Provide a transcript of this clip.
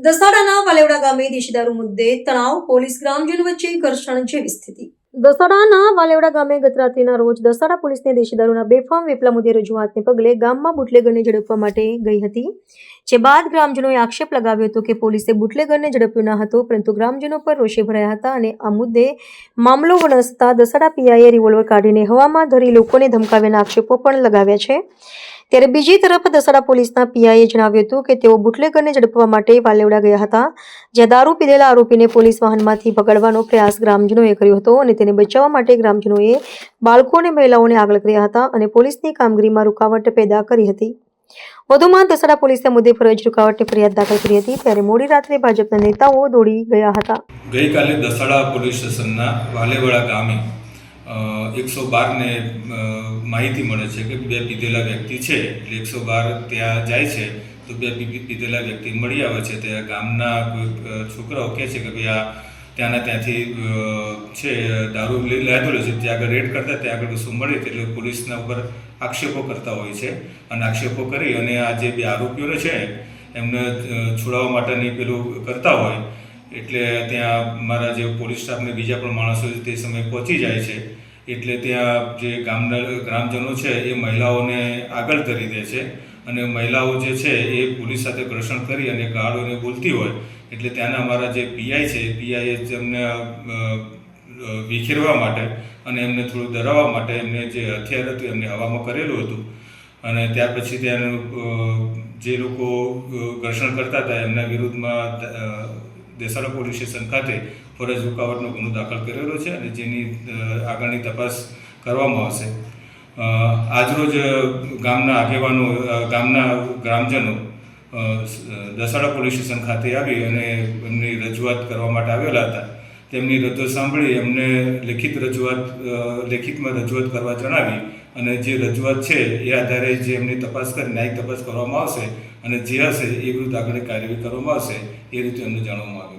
દસાડાના વાલેવડા ગામે દેશી દારૂ મુદ્દે તણાવ, પોલીસ ગ્રામજનો વચ્ચે ઘર્ષણ જેવી સ્થિતિ. દસાડાના વાલેવડા ગામે ગત રાત્રિના રોજ દસાડા પોલીસને દેશી દારૂના બેફામ વેપલા મુદ્દે રજૂઆતને પગલે ગામમાં બુટલેગરને ઝડપવા માટે ગઈ હતી. જે બાદ ગ્રામજનોએ આક્ષેપ લગાવ્યો હતો કે પોલીસે બુટલેગરને ઝડપ્યો ન હતો, પરંતુ ગ્રામજનો પર રોષે ભરાયા હતા અને આ મુદ્દે મામલો વણસતા દસાડા પીઆઈએ રિવોલ્વર કાઢીને હવામાં ધરી લોકોને ધમકાવ્યાના આક્ષેપો પણ લગાવ્યા છે. ત્યારે બીજી તરફ દસાડા પોલીસના પીઆઈએ જણાવ્યું હતું કે તેઓ બુટલેગરને ઝડપવા માટે વાલેવડા ગયા હતા, જ્યાં દારૂ પીધેલા આરોપીને પોલીસ વાહનમાંથી પકડવાનો પ્રયાસ ગ્રામજનોએ કર્યો હતો અને તેને બચાવવા માટે ગ્રામજનોએ બાળકો અને મહિલાઓને આગળ કર્યા હતા અને પોલીસની કામગીરીમાં રૂકાવટ પેદા કરી હતી. વધુમાં દસાડા પોલીસે મુદ્દે ફરજ રૂકાવટની ફરિયાદ દાખલ કરી હતી. ત્યારે મોડી રાત્રે ભાજપના નેતાઓ દોડી ગયા હતા. ગઈકાલે દસાડા પોલીસ સ્ટેશનના વાલેવડા ગામે 112 ને માહિતી મળે છે કે બે પીધેલા વ્યક્તિ છે, એટલે 112 ત્યાં જાય છે તો બે પીધેલા વ્યક્તિ મળી આવે છે. ત્યાં ગામના કોઈ છોકરાઓ કહે છે કે ભાઈ આ ત્યાંથી છે દારૂ લીધેલો છે, ત્યાં આગળ રેડ કરતા ત્યાં આગળ શું મળે એટલે પોલીસના ઉપર આક્ષેપો કરતા હોય છે અને આક્ષેપો કરી અને આ જે બે આરોપીઓ છે એમને છોડાવવા માટેની પેલું કરતા હોય એટલે ત્યાં મારા જે પોલીસ સ્ટાફને બીજા પણ માણસો તે સમયે પહોંચી જાય છે. એટલે ત્યાં જે ગ્રામજનો છે એ મહિલાઓને આગળ કરી દે છે અને મહિલાઓ જે છે એ પોલીસ સાથે ઘર્ષણ કરી અને ગાળોને બોલતી હોય એટલે ત્યાંના અમારા જે પીઆઈ છે એ પીઆઈએ એમને વિખેરવા માટે અને એમને થોડું ડરાવવા માટે એમને જે હથિયાર હતું એમને હવામાં કરેલું હતું અને ત્યાર પછી ત્યાંનું જે લોકો ઘર્ષણ કરતા હતા એમના વિરુદ્ધમાં દસાડા પોલીસ સ્ટેશન ખાતે ફરજ રૂકાવટનો ગુનો દાખલ કરેલો છે અને જેની આગળની તપાસ કરવામાં આવશે. આજરોજ ગામના આગેવાનો, ગામના ગ્રામજનો દસાડા પોલીસ સ્ટેશન ખાતે આવી અને એમની રજૂઆત કરવા માટે આવેલા હતા. તેમની રજૂઆત સાંભળી એમને લેખિતમાં રજૂઆત કરવા જણાવી અને જે રજૂઆત છે એ આધારે જે એમની તપાસ કરી ન્યાયિક તપાસ કરવામાં આવશે અને જે હશે એ વિરુદ્ધ આગળની કાર્યવાહી કરવામાં આવશે એ રીતે એમને જાણવામાં આવે.